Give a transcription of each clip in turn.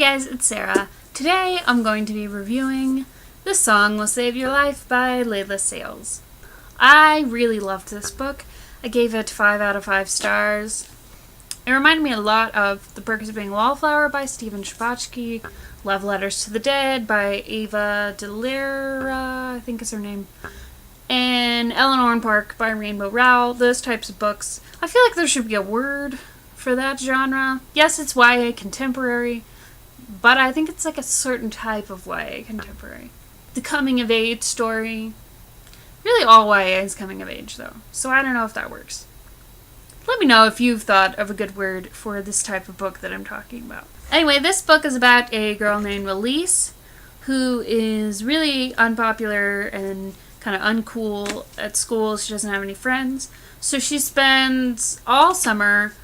guys, it's Sarah. Today I'm going to be reviewing The Song Will Save Your Life by Leila. I really loved this book. I gave it 5 out of 5 stars. It reminded me a lot of The Perks of Being a Wallflower by Stephen Chbosky, Love Letters to the Dead by Ava DeLira, I think is her name, and Eleanor and Park by Rainbow Rowell, those types of books. I feel like there should be a word for that genre. Yes, it's YA contemporary, but I think it's like a certain type of YA contemporary. The coming-of-age story. Really all YA is coming of age, though, so I don't know if that works. Let me know if you've thought of a good word for this type of book that I'm talking about. Anyway, this book is about a girl named Elise who is really unpopular and kind of uncool at school. She doesn't have any friends, so she spends all summer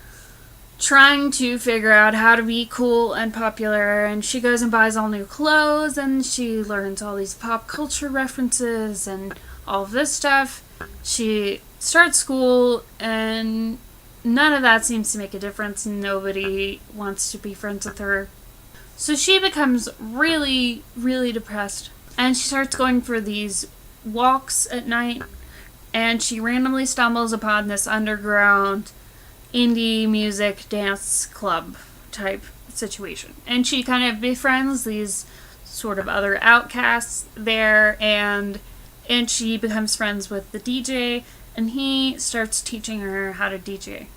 trying to figure out how to be cool and popular, and she goes and buys all new clothes, and she learns all these pop culture references and all of this stuff. She starts school, and none of that seems to make a difference. Nobody wants to be friends with her. So she becomes really, really depressed, and she starts going for these walks at night, and she randomly stumbles upon this underground indie music dance club type situation. And she kind of befriends these sort of other outcasts there, and she becomes friends with the DJ, and he starts teaching her how to DJ.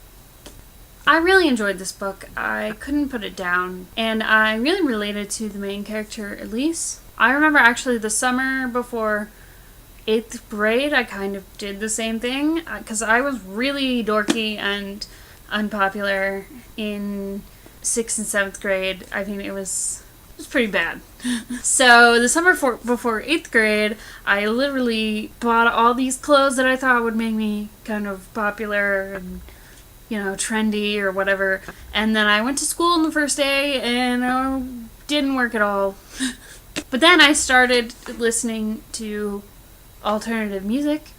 I really enjoyed this book. I couldn't put it down, and I really related to the main character, Elise. I remember actually the summer before 8th grade, I kind of did the same thing, because I was really dorky and unpopular in 6th and 7th grade. I mean, it was pretty bad. So the summer before 8th grade, I literally bought all these clothes that I thought would make me kind of popular and, trendy or whatever. And then I went to school on the first day, and it didn't work at all. But then I started listening to alternative music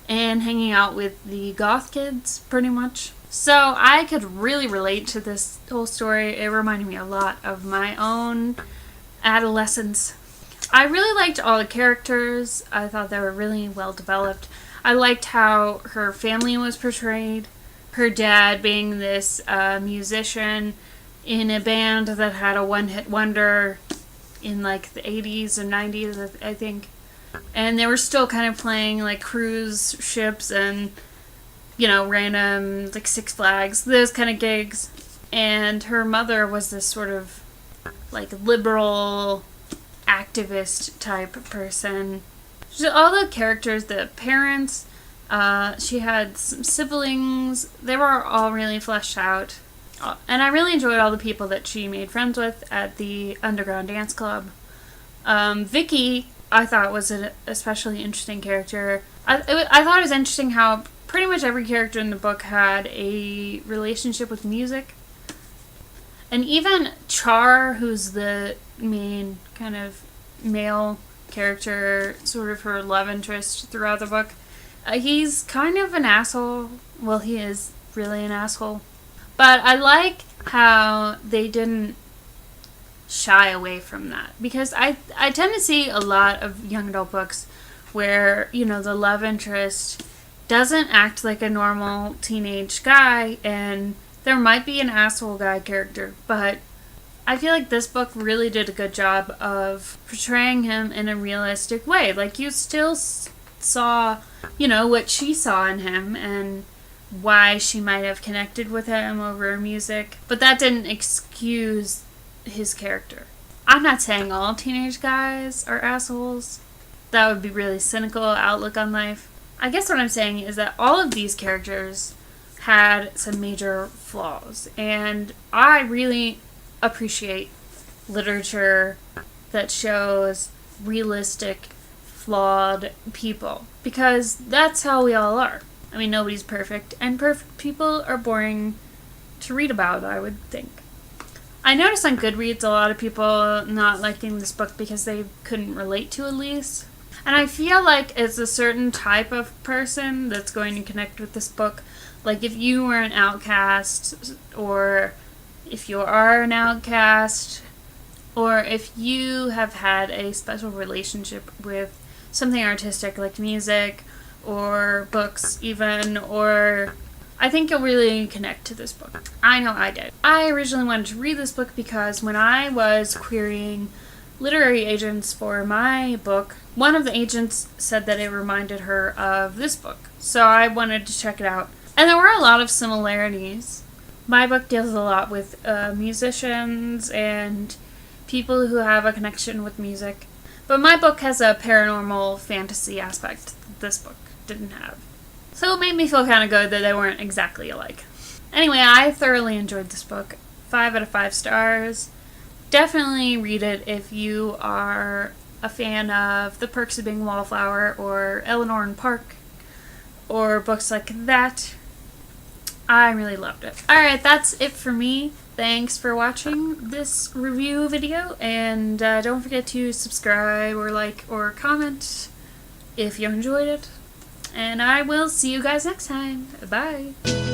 and hanging out with the goth kids, pretty much. So I could really relate to this whole story. It reminded me a lot of my own adolescence. I really liked all the characters. I thought they were really well developed. I liked how her family was portrayed. Her dad being this musician in a band that had a one-hit wonder in like the 80s or 90s, I think. And they were still kind of playing like cruise ships and random, like, Six Flags, those kind of gigs. And her mother was this sort of, like, liberal activist type person. All the characters, the parents, she had some siblings, they were all really fleshed out. And I really enjoyed all the people that she made friends with at the underground dance club. Vicky, I thought, was an especially interesting character. I thought it was interesting how pretty much every character in the book had a relationship with music. And even Char, who's the main kind of male character, sort of her love interest throughout the book, he's kind of an asshole. Well, he is really an asshole. But I like how they didn't shy away from that. Because I tend to see a lot of young adult books where, the love interest doesn't act like a normal teenage guy, and there might be an asshole guy character, but I feel like this book really did a good job of portraying him in a realistic way. Like, you still saw, what she saw in him and why she might have connected with him over music, but that didn't excuse his character. I'm not saying all teenage guys are assholes. That would be really cynical outlook on life. I guess what I'm saying is that all of these characters had some major flaws, and I really appreciate literature that shows realistic, flawed people, because that's how we all are. I mean, nobody's perfect, and perfect people are boring to read about, I would think. I noticed on Goodreads a lot of people not liking this book because they couldn't relate to Elise. And I feel like it's a certain type of person that's going to connect with this book. Like, if you were an outcast, or if you are an outcast, or if you have had a special relationship with something artistic like music or books even, or I think you'll really connect to this book. I know I did. I originally wanted to read this book because when I was querying literary agents for my book, one of the agents said that it reminded her of this book. So I wanted to check it out. And there were a lot of similarities. My book deals a lot with musicians and people who have a connection with music. But my book has a paranormal fantasy aspect that this book didn't have. So it made me feel kind of good that they weren't exactly alike. Anyway, I thoroughly enjoyed this book. 5 out of 5 stars. Definitely read it if you are a fan of The Perks of Being a Wallflower or Eleanor and Park or books like that. I really loved it. Alright, that's it for me. Thanks for watching this review video, and don't forget to subscribe or like or comment if you enjoyed it. And I will see you guys next time. Bye!